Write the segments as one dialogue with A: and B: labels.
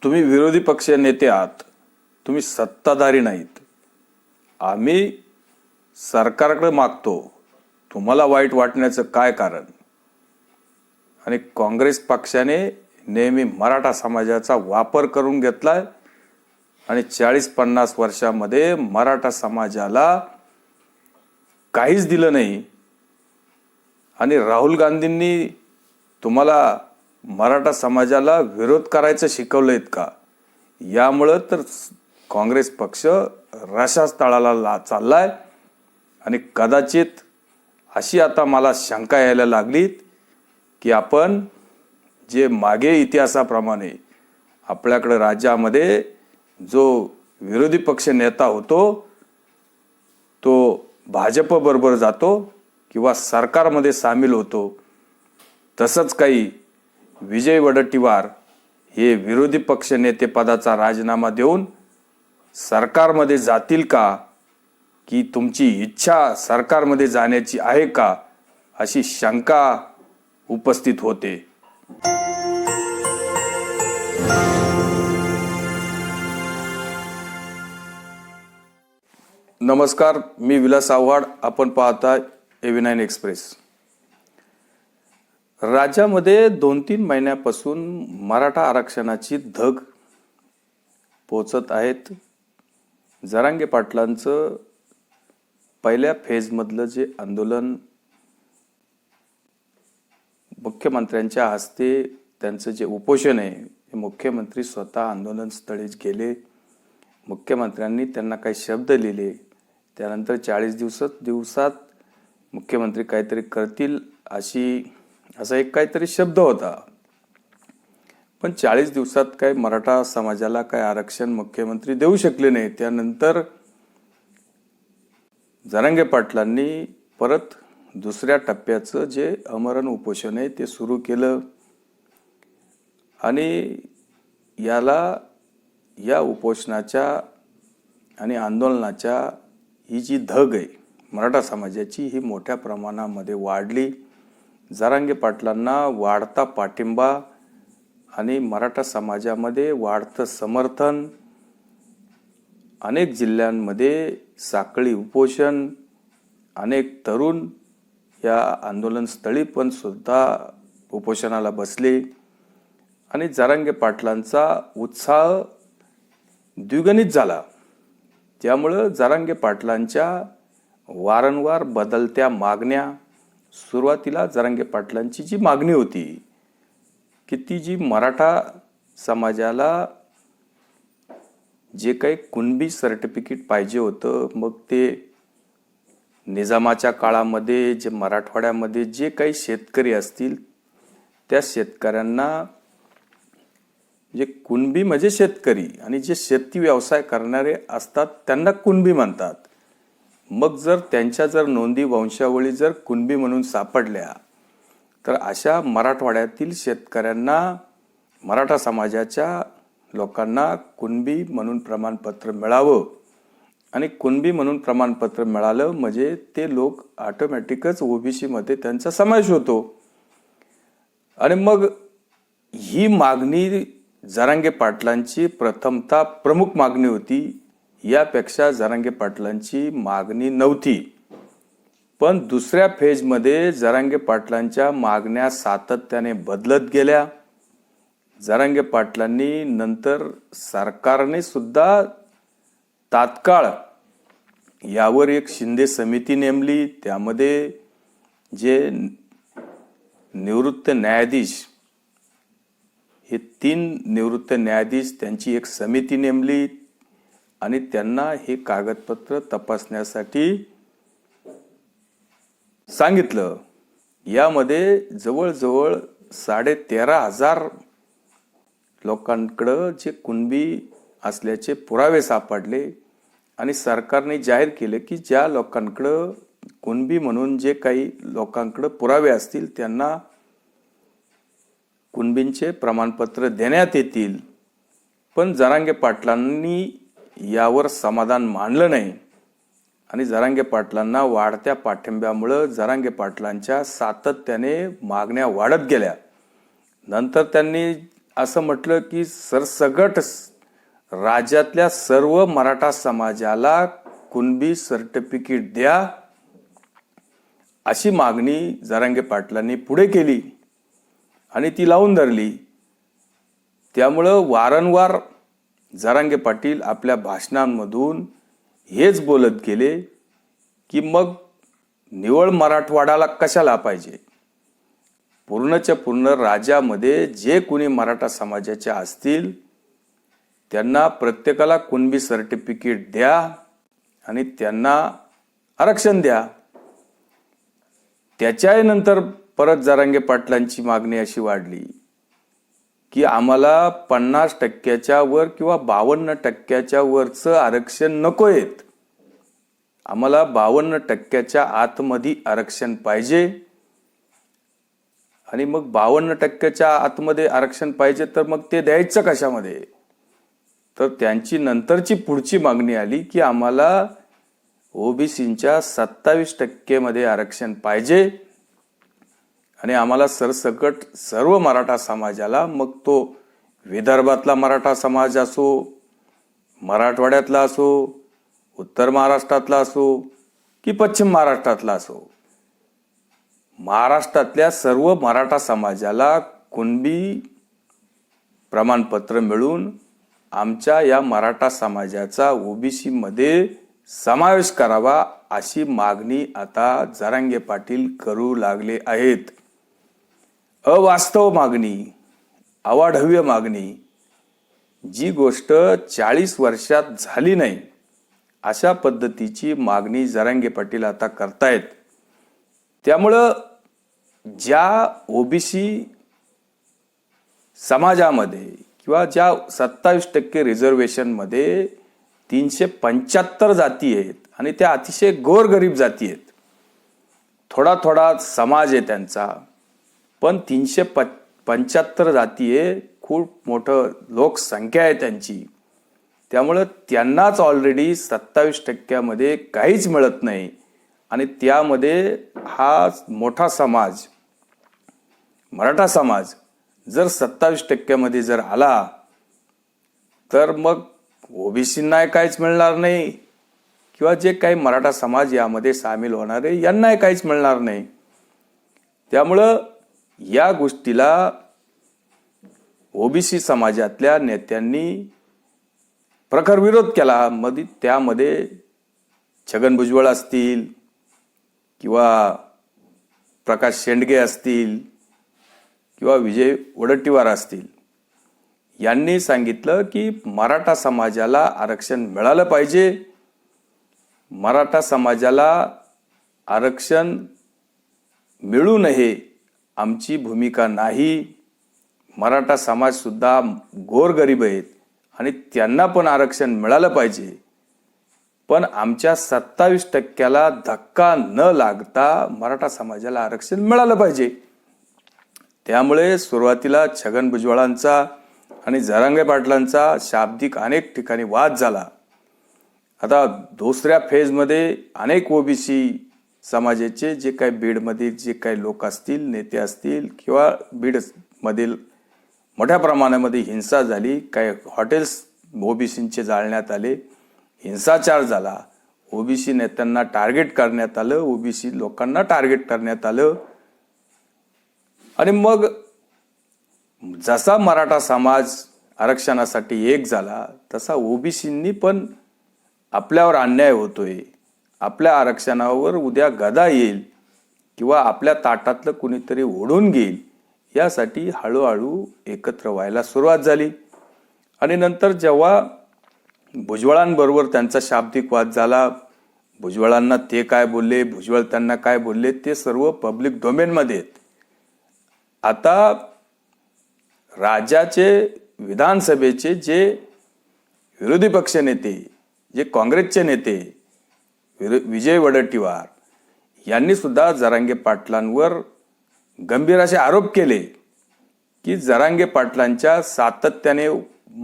A: तुम्ही विरोधी पक्ष नेते आहात, तुम्ही सत्ताधारी नाहीत. आम्ही सरकारकडे मागतो, तुम्हाला वाईट वाटण्याचं काय कारण? आणि काँग्रेस पक्षाने नेहमी मराठा समाजाचा वापर करून घेतलाय आणि 40-50 वर्षामध्ये मराठा समाजाला काहीच दिलं नाही. आणि राहुल गांधींनी तुम्हाला मराठा समाजाला विरोध करायचं शिकवलंय का? यामुळं तर काँग्रेस पक्ष रशाच तळाला चाललाय. आणि कदाचित अशी आता मला शंका यायला लागलीत की आपण जे मागे इतिहासाप्रमाणे आपल्याकडे राज्यामध्ये जो विरोधी पक्ष नेता होतो तो भाजप बरोबर जातो किंवा सरकारमध्ये सामील होतो, तसंच काही विजय वडेट्टीवार हे विरोधी पक्ष नेते पदाचा राजीनामा देऊन सरकारमध्ये जातील का, की तुमची इच्छा सरकारमध्ये जाण्याची आहे का, अशी शंका उपस्थित होते. नमस्कार, मी विलास आव्हाड. आपण पाहता AV9 एक्सप्रेस. राज्यामध्ये 2-3 महिन्यापासून मराठा आरक्षणाची धग पोचत आहेत. जरांगे पाटलांचं पहिल्या फेजमधलं जे आंदोलन मुख्यमंत्र्यांच्या हस्ते त्यांचं जे उपोषण आहे, मुख्यमंत्री स्वतः आंदोलनस्थळी गेले. मुख्यमंत्र्यांनी त्यांना काही शब्द लिहिले. त्यानंतर 40 दिवसात मुख्यमंत्री काहीतरी करतील असा एक काहीतरी शब्द होता. पण 40 दिवसात काय मराठा समाजाला काय आरक्षण मुख्यमंत्री देऊ शकले नाही. त्यानंतर जरांगे पाटलांनी परत दुसऱ्या टप्प्याचं जे आमरण उपोषण आहे ते सुरू केलं. आणि या उपोषणाच्या आणि आंदोलनाच्या ही जी धग आहे मराठा समाजाची, ही मोठ्या प्रमाणामध्ये वाढली. जरांगे पाटलांना वाढता पाठिंबा आणि मराठा समाजामध्ये वाढतं समर्थन. अनेक जिल्ह्यांमध्ये साखळी उपोषण, अनेक तरुण या आंदोलनस्थळी पण सुद्धा उपोषणाला बसले. आणि जरांगे पाटलांचा उत्साह द्विगुणित झाला. त्यामुळं जरांगे पाटलांच्या वारंवार बदलत्या मागण्या, सुरुवातीला जरांगे पाटलांची जी मागणी होती की ती जी मराठा समाजाला जे काही कुणबी सर्टिफिकेट पाहिजे होतं, मग ते निजामाच्या काळामध्ये जे मराठवाड्यामध्ये जे काही शेतकरी असतील त्या शेतकऱ्यांना, जे कुणबी म्हणजे शेतकरी आणि जे शेती व्यवसाय करणारे असतात त्यांना कुणबी म्हणतात. मग जर त्यांच्या नोंदी वंशावळी जर कुणबी म्हणून सापडल्या तर अशा मराठवाड्यातील शेतकऱ्यांना, मराठा समाजाच्या लोकांना कुणबी म्हणून प्रमाणपत्र मिळावं. आणि कुणबी म्हणून प्रमाणपत्र मिळालं म्हणजे ते लोक ऑटोमॅटिकच OBC मध्ये त्यांचा समावेश होतो. आणि मग ही मागणी जरांगे पाटलांची प्रथमतः प्रमुख मागणी होती. यापेक्षा जरांगे पाटलांची मागणी नव्हती. पण दुसऱ्या फेजमध्ये जरांगे पाटलांच्या मागण्या सातत्याने बदलत गेल्या. जरांगे पाटलांनी नंतर सरकारने सुद्धा तात्काळ यावर एक शिंदे समिती नेमली. त्यामध्ये जे निवृत्त न्यायाधीश, हे 3 निवृत्त न्यायाधीश, त्यांची एक समिती नेमली आणि त्यांना हे कागदपत्र तपासण्यासाठी सांगितलं. यामध्ये जवळजवळ 13,500 लोकांकडं जे कुणबी असल्याचे पुरावे सापडले. आणि सरकारने जाहीर केले की ज्या लोकांकडं कुणबी म्हणून जे काही लोकांकडं पुरावे असतील त्यांना कुणबींचे प्रमाणपत्र देण्यात येतील. पण जरांगे पाटलांनी यावर समाधान मानलं नाही. आणि जरांगे पाटलांना वाढत्या पाठिंब्यामुळं जरांगे पाटलांच्या सातत्याने मागण्या वाढत गेल्या. नंतर त्यांनी असं म्हटलं की सरसगट राज्यातल्या सर्व मराठा समाजाला कुणबी सर्टिफिकेट द्या, अशी मागणी जरांगे पाटलांनी पुढे केली आणि ती लावून धरली. त्यामुळं वारंवार जरांगे पाटील आपल्या भाषणांमधून हेच बोलत गेले की मग निवळ मराठवाड्याला कशाला पाहिजे. पूर्णच्या पूर्ण राज्यामध्ये जे कोणी मराठा समाजाचे असतील त्यांना प्रत्येकाला कुणबी सर्टिफिकेट द्या आणि त्यांना आरक्षण द्या. त्याच्यानंतर परत जरांगे पाटलांची मागणी अशी वाढली की आम्हाला 50% वर किंवा 52% वरचं आरक्षण नकोयत, आम्हाला 52% आतमध्ये आरक्षण पाहिजे. आणि मग 52% आतमध्ये आरक्षण पाहिजे तर मग ते द्यायचं कशामध्ये. तर त्यांची नंतरची पुढची मागणी आली की आम्हाला ओबीसींच्या 27% मध्ये आरक्षण पाहिजे आणि आम्हाला सरसकट सर्व मराठा समाजाला, मग तो विदर्भातला मराठा समाज असो, मराठवाड्यातला असो, उत्तर महाराष्ट्रातला असो की पश्चिम महाराष्ट्रातला असो, महाराष्ट्रातल्या सर्व मराठा समाजाला कुणबी प्रमाणपत्र मिळून आमच्या या मराठा समाजाचा ओबीसी मध्ये समावेश करावा, अशी मागणी आता जरांगे पाटील करू लागले आहेत. अवास्तव मागणी, अवाढव्य मागणी, जी गोष्ट 40 वर्षात झाली नाही अशा पद्धतीची मागणी जरांगे पाटील आता करतायत. त्यामुळं ज्या ओबीसी समाजामध्ये किंवा ज्या 27% रिझर्वेशन मध्ये 375 जाती आहेत आणि त्या अतिशय गोरगरीब जाती आहेत, थोडा थोडा समाज आहे त्यांचा, पण 375 जाती आहे, खूप मोठं लोकसंख्या आहे त्यांची. त्यामुळं त्यांनाच ऑलरेडी 27% मध्ये काहीच मिळत नाही आणि त्यामध्ये हा मोठा समाज मराठा समाज जर 27% मध्ये जर आला तर मग ओबीसींना काहीच मिळणार नाही किंवा जे काही मराठा समाज यामध्ये सामील होणार आहे यांना काहीच मिळणार नाही. त्यामुळं या गोष्टीला ओबीसी समाजातल्या नेत्यांनी प्रखर विरोध केला. त्यामध्ये छगन भुजबळ असतील किंवा प्रकाश शेंडगे असतील किंवा विजय वडेट्टीवार असतील, यांनी सांगितलं की मराठा समाजाला आरक्षण मिळालं पाहिजे, मराठा समाजाला आरक्षण मिळू नये आमची भूमिका नाही. मराठा समाज सुद्धा गोरगरीब आहेत आणि त्यांना पण आरक्षण मिळालं पाहिजे, पण आमच्या 27%ला धक्का न लागता मराठा समाजाला आरक्षण मिळालं पाहिजे. त्यामुळे सुरुवातीला छगन भुजबळांचा आणि जरांगे पाटलांचा शाब्दिक अनेक ठिकाणी वाद झाला. आता दुसऱ्या फेजमध्ये अनेक ओबीसी समाजाचे जे काही बीडमधील जे काही लोक असतील, नेते असतील किंवा बीडमधील मोठ्या प्रमाणामध्ये हिंसा झाली, काही हॉटेल्स ओबीसींचे जाळण्यात आले, हिंसाचार झाला, ओबीसी नेत्यांना टार्गेट करण्यात आलं, ओबीसी लोकांना टार्गेट करण्यात आलं. आणि मग जसा मराठा समाज आरक्षणासाठी एक झाला तसा ओबीसींनी पण आपल्यावर अन्याय होतोय, आपल्या आरक्षणावर उद्या गदा येईल किंवा आपल्या ताटातलं कुणीतरी ओढून घेईल, यासाठी हळूहळू एकत्र व्हायला सुरुवात झाली. आणि नंतर जेव्हा भुजबळांबरोबर त्यांचा शाब्दिक वाद झाला, भुजबळांना ते काय बोलले, भुजबळ त्यांना काय बोलले, ते सर्व पब्लिक डोमेनमध्ये आहेत. आता राज्याचे विधानसभेचे जे विरोधी पक्ष नेते, जे काँग्रेसचे नेते विजय वडेट्टीवार यांनी सुद्धा जरांगे पाटलांवर गंभीर असे आरोप केले की जरांगे पाटलांच्या सातत्याने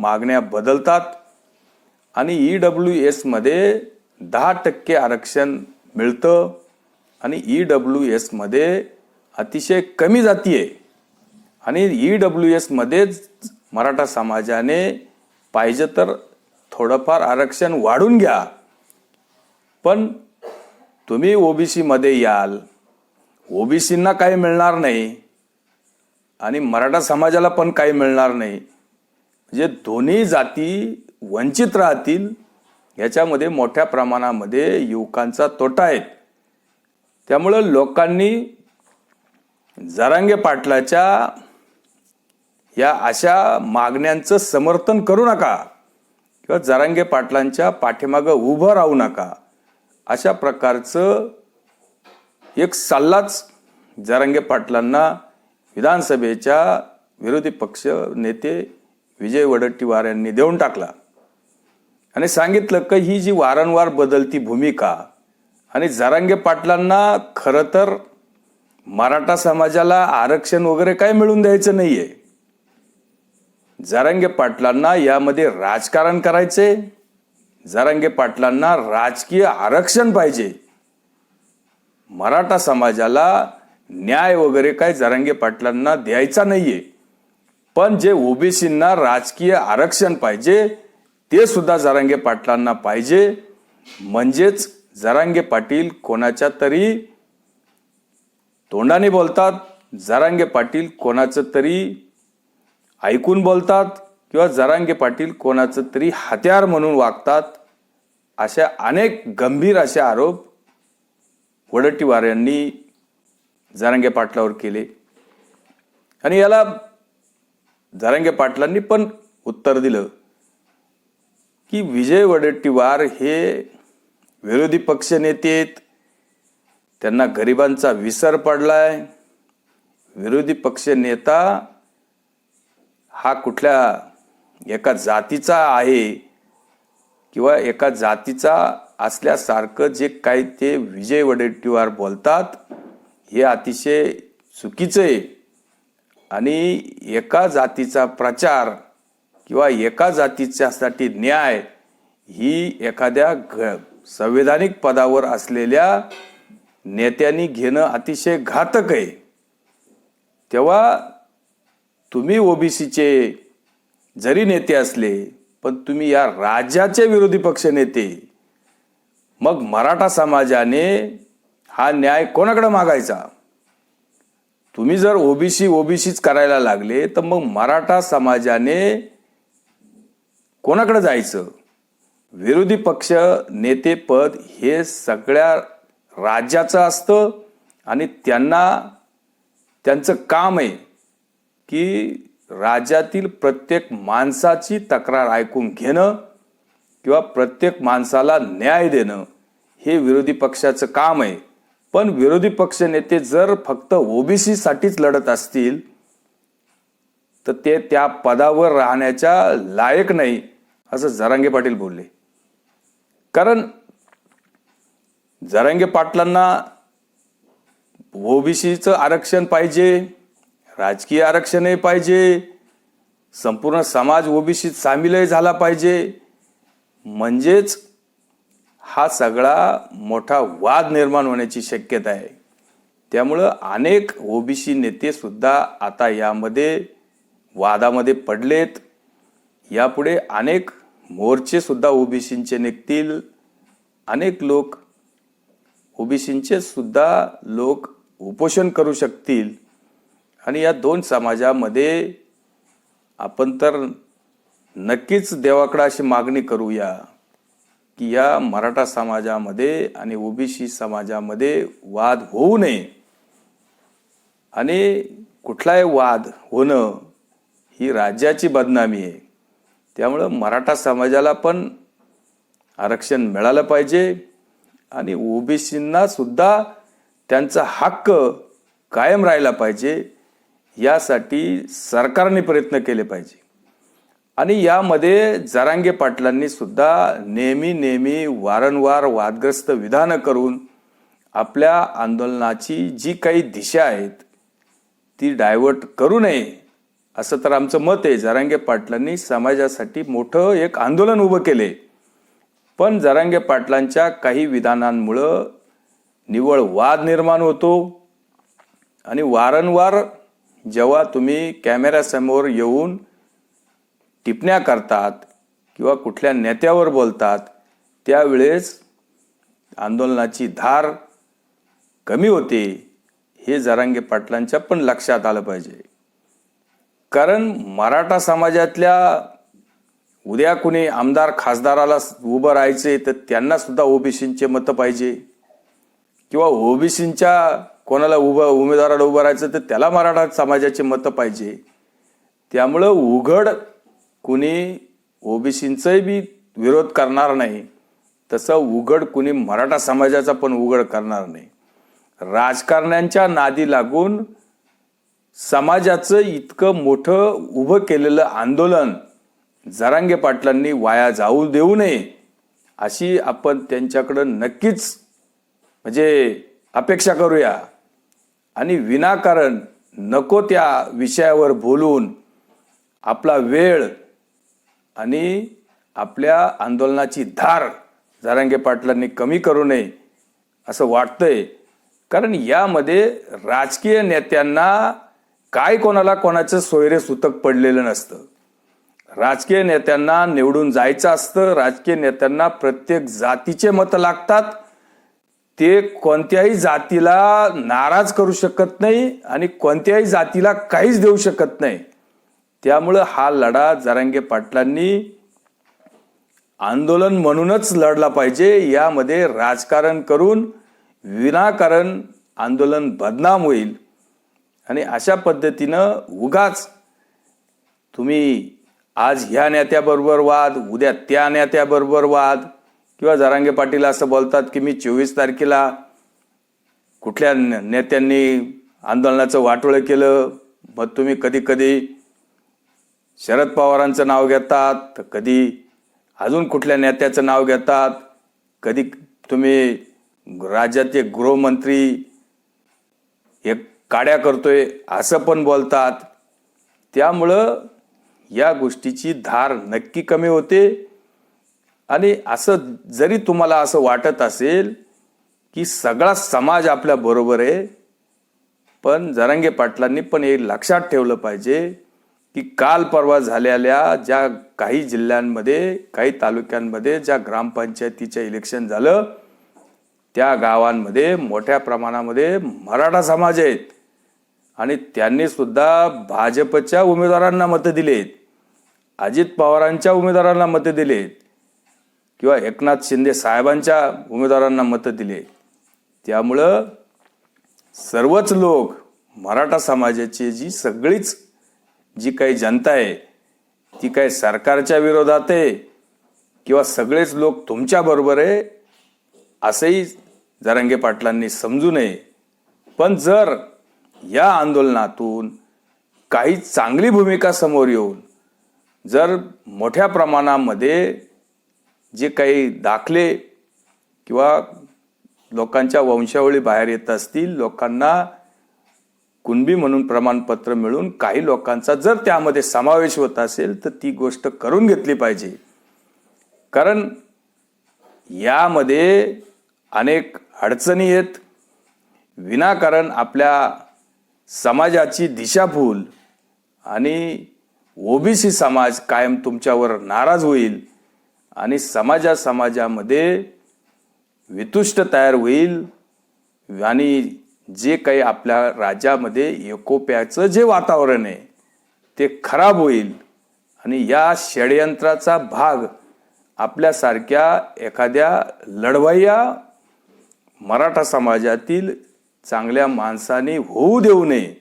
A: मागण्या बदलतात आणि EWS मध्ये 10% आरक्षण मिळतं आणि EWS मध्ये अतिशय कमी जाती आहे आणि EWS मध्ये मराठा समाजाने पाहिजे तर थोडंफार आरक्षण वाढून घ्या, पण तुम्ही ओबीसी मध्ये याल, ओबीसींना काही मिळणार नाही आणि मराठा समाजाला पण काही मिळणार नाही, म्हणजे दोन्ही जाती वंचित राहतील. याच्यामध्ये मोठ्या प्रमाणामध्ये युवकांचा तोटा आहे. त्यामुळं लोकांनी जरांगे पाटलाच्या या अशा मागण्यांचं समर्थन करू नका किंवा जरांगे पाटलांच्या पाठीमागं उभं राहू नका, अशा प्रकारचं एक सल्लाच जरांगे पाटलांना विधानसभेच्या विरोधी पक्ष नेते विजय वडेट्टीवार यांनी देऊन टाकला आणि सांगितलं की ही जी वारंवार बदलती भूमिका आणि जरांगे पाटलांना खरं तर मराठा समाजाला आरक्षण वगैरे काय मिळून द्यायचं नाहीये. जरांगे पाटलांना यामध्ये राजकारण करायचे, जरांगे पाटलांना राजकीय आरक्षण पाहिजे. मराठा समाजाला न्याय वगैरे काय जरांगे पाटलांना द्यायचा नाहीये, पण जे ओबीसींना राजकीय आरक्षण पाहिजे ते सुद्धा जरांगे पाटलांना पाहिजे. म्हणजेच जरांगे पाटील कोणाच्या तरी तोंडाने बोलतात, जरांगे पाटील कोणाचं तरी ऐकून बोलतात किंवा जरांगे पाटील कोणाचं तरी हत्यार म्हणून वागतात. अशा अनेक गंभीर असे आरोप वडेट्टीवार यांनी जरांगे पाटलावर केले आणि याला जरांगे पाटलांनी पण उत्तर दिलं की विजय वडेट्टीवार हे विरोधी पक्ष नेते आहेत, त्यांना गरिबांचा विसर पडलाय. विरोधी पक्ष नेता हा कुठल्या एका जातीचा आहे किंवा एका जातीचा असल्यासारखं जे काही ते विजय वडेट्टीवार बोलतात हे अतिशय चुकीचं आहे. आणि एका जातीचा प्रचार किंवा एका जातीच्यासाठी न्याय ही एखाद्या संवैधानिक पदावर असलेल्या नेत्यांनी घेणं अतिशय घातक आहे. तेव्हा तुम्ही ओबीसीचे जरी नेते असले पण तुम्ही या राज्याचे विरोधी पक्ष नेते, मग मराठा समाजाने हा न्याय कोणाकडे मागायचा? तुम्ही जर ओबीसीच करायला लागले तर मग मराठा समाजाने कोणाकडे जायचं? विरोधी पक्ष नेते पद हे सगळ्या राज्याचं असतं आणि त्यांचं काम आहे की राज्यातील प्रत्येक माणसाची तक्रार ऐकून घेणं किंवा प्रत्येक माणसाला न्याय देणं हे विरोधी पक्षाचं काम आहे. पण विरोधी पक्ष नेते जर फक्त ओबीसी साठीच लढत असतील तर ते त्या पदावर राहण्याच्या लायक नाही, असं जरांगे पाटील बोलले. कारण जरांगे पाटलांना ओबीसीचं आरक्षण पाहिजे, राजकीय आरक्षणही पाहिजे, संपूर्ण समाज ओबीसीत सामीलही झाला पाहिजे. म्हणजेच हा सगळा मोठा वाद निर्माण होण्याची शक्यता आहे. त्यामुळं अनेक ओबीसी नेते सुद्धा आता यामध्ये वादामध्ये पडलेत. यापुढे अनेक मोर्चे सुद्धा ओबीसींचे निघतील. अनेक लोक ओबीसींचे सुद्धा लोक उपोषण करू शकतील आणि या दोन समाजामध्ये आपण तर नक्कीच देवाकडे अशी मागणी करूया की या मराठा समाजामध्ये आणि ओबीसी समाजामध्ये वाद होऊ नये. आणि कुठलाही वाद होणं ही राज्याची बदनामी आहे. त्यामुळं मराठा समाजाला पण आरक्षण मिळालं पाहिजे आणि ओबीसींना सुद्धा त्यांचा हक्क कायम राहिला पाहिजे. यासाठी सरकारने प्रयत्न केले पाहिजे. आणि यामध्ये जरांगे पाटलांनी सुद्धा नेहमी वारंवार वादग्रस्त विधानं करून आपल्या आंदोलनाची जी काही दिशा आहेत ती डायव्हर्ट करू नये असं तर आमचं मत आहे. जरांगे पाटलांनी समाजासाठी मोठं एक आंदोलन उभं केले, पण जरांगे पाटलांच्या काही विधानांमुळं निव्वळ वाद निर्माण होतो. आणि वारंवार जेव्हा तुम्ही कॅमेऱ्यासमोर येऊन टिप्पण्या करतात किंवा कुठल्या नेत्यावर बोलतात त्यावेळेस आंदोलनाची धार कमी होते, हे जरांगे पाटलांच्या पण लक्षात आलं पाहिजे. कारण मराठा समाजातल्या उद्या कुणी आमदार खासदाराला उभं राहायचे तर त्यांना सुद्धा ओबीसींचे मतं पाहिजे, किंवा ओबीसींच्या कोणाला उमेदवाराला उभं राहायचं तर त्याला मराठा समाजाचे मतं पाहिजे. त्यामुळं उघड कुणी ओबीसींचाही बी विरोध करणार नाही, तसं उघड कुणी मराठा समाजाचा पण उघड करणार नाही. राजकारण्यांच्या नादी लागून समाजाचं इतकं मोठं उभं केलेलं आंदोलन जरांगे पाटलांनी वाया जाऊ देऊ नये, अशी आपण त्यांच्याकडं नक्कीच म्हणजे अपेक्षा करूया. आणि विनाकारण नको त्या विषयावर बोलून आपला वेळ आणि आपल्या आंदोलनाची धार जरांगे पाटलांनी कमी करू नये असं वाटतंय. कारण यामध्ये राजकीय नेत्यांना काय कोणाला कोणाचं सोयरे सुतक पडलेलं नसतं. राजकीय नेत्यांना निवडून जायचं असतं. राजकीय नेत्यांना प्रत्येक जातीचे मतं लागतात. ते कोणत्याही जातीला नाराज करू शकत नाही आणि कोणत्याही जातीला काहीच देऊ शकत नाही. त्यामुळं हा लढा जरांगे पाटलांनी आंदोलन म्हणूनच लढला पाहिजे. यामध्ये राजकारण करून विनाकारण आंदोलन बदनाम होईल. आणि अशा पद्धतीनं उगाच तुम्ही आज ह्या नेत्याबरोबर वाद, उद्या त्या नेत्याबरोबर वाद, किंवा जरांगे पाटील असं बोलतात की मी 24 तारखेला कुठल्या नेत्यांनी आंदोलनाचं वाटोळं केलं, मग तुम्ही कधी कधी शरद पवारांचं नाव घेतात, तर कधी अजून कुठल्या नेत्याचं नाव घेतात, कधी तुम्ही राज्याचे गृहमंत्री एक काड्या करतोय असं पण बोलतात. त्यामुळं या गोष्टीची धार नक्की कमी होते. आणि असं जरी तुम्हाला असं वाटत असेल की सगळा समाज आपल्या बरोबर आहे, पण जरांगे पाटलांनी पण हे लक्षात ठेवलं पाहिजे की काल परवा झालेल्या ज्या काही जिल्ह्यांमध्ये, काही तालुक्यांमध्ये ज्या ग्रामपंचायतीचं इलेक्शन झालं, त्या गावांमध्ये मोठ्या प्रमाणामध्ये मराठा समाज आहेत आणि त्यांनी सुद्धा भाजपच्या उमेदवारांना मतं दिलेत, अजित पवारांच्या उमेदवारांना मतं दिलेत, किंवा एकनाथ शिंदे साहेबांच्या उमेदवारांना मतं दिले. त्यामुळं सर्वच लोक मराठा समाजाची सगळीच जी काही जनता आहे ती काही सरकारच्या विरोधात आहे किंवा सगळेच लोक तुमच्या बरोबर आहे असंही जरांगे पाटलांनी समजू नये. पण जर या आंदोलनातून काही चांगली भूमिका समोर येऊन जर मोठ्या प्रमाणामध्ये जे काही दाखले किंवा लोकांच्या वंशावळी बाहेर येत असतील, लोकांना कुणबी म्हणून प्रमाणपत्र मिळून काही लोकांचा जर त्यामध्ये समावेश होत असेल तर ती गोष्ट करून घेतली पाहिजे. कारण यामध्ये अनेक अडचणी आहेत. विनाकारण आपल्या समाजाची दिशाभूल आणि ओबीसी समाज कायम तुमच्यावर नाराज होईल आणि समाजामध्ये वितुष्ट तयार होईल आणि जे काही आपल्या राज्यामध्ये एकोप्याचं जे वातावरण आहे ते खराब होईल. आणि या षडयंत्राचा भाग आपल्यासारख्या एखाद्या लढवय्या मराठा समाजातील चांगल्या माणसाने होऊ देऊ नये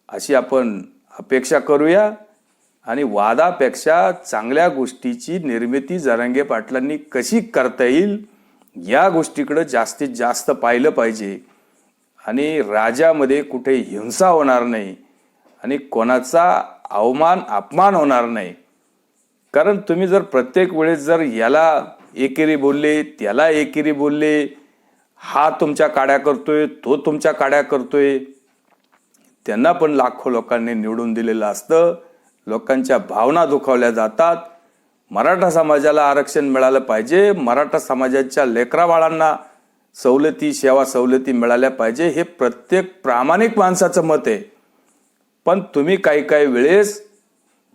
A: अशी आपण अपेक्षा करूया. आणि वादापेक्षा चांगल्या गोष्टीची निर्मिती जरांगे पाटलांनी कशी करता येईल या गोष्टीकडे जास्तीत जास्त पाहिलं पाहिजे. आणि राज्यामध्ये कुठे हिंसा होणार नाही आणि कोणाचा अपमान होणार नाही. कारण तुम्ही जर प्रत्येक वेळेस जर याला एकेरी बोलले, त्याला एकेरी बोलले, हा तुमच्या काड्या करतोय, तो तुमच्या काड्या करतोय, त्यांना पण लाखो लोकांनी निवडून दिलेलं असतं. लोकांच्या भावना दुखावल्या जातात. मराठा समाजाला आरक्षण मिळालं पाहिजे, मराठा समाजाच्या लेकरा बाळांना सेवा सवलती मिळाल्या पाहिजे, हे प्रत्येक प्रामाणिक माणसाचं मत आहे. पण तुम्ही काही वेळेस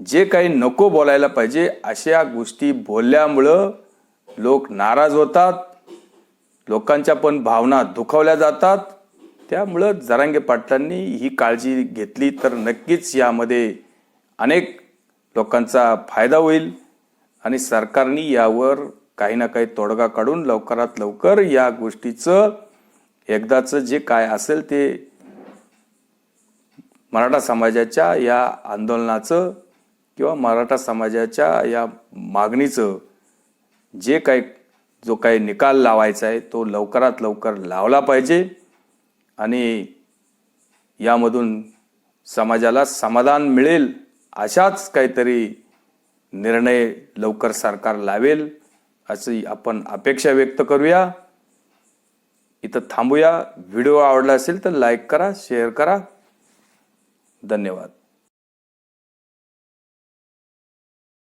A: जे काही नको बोलायला पाहिजे अशा गोष्टी बोलल्यामुळं लोक नाराज होतात, लोकांच्या पण भावना दुखावल्या जातात. त्यामुळं जरांगे पाटलांनी ही काळजी घेतली तर नक्कीच यामध्ये अनेक लोकांचा फायदा होईल आणि सरकारने यावर काही ना काही तोडगा काढून लवकरात लवकर या गोष्टीचं एकदाचं जे काय असेल ते मराठा समाजाच्या या आंदोलनाचं किंवा मराठा समाजाच्या या मागणीचं जो काही निकाल लावायचा आहे तो लवकरात लवकर लावला पाहिजे आणि यामधून समाजाला समाधान मिळेल अशाच काहीतरी निर्णय लवकर सरकार लावेल अशी आपण अपेक्षा व्यक्त करूया. इथं थांबूया. व्हिडिओ आवडला असेल तर लाईक करा, शेअर करा. धन्यवाद.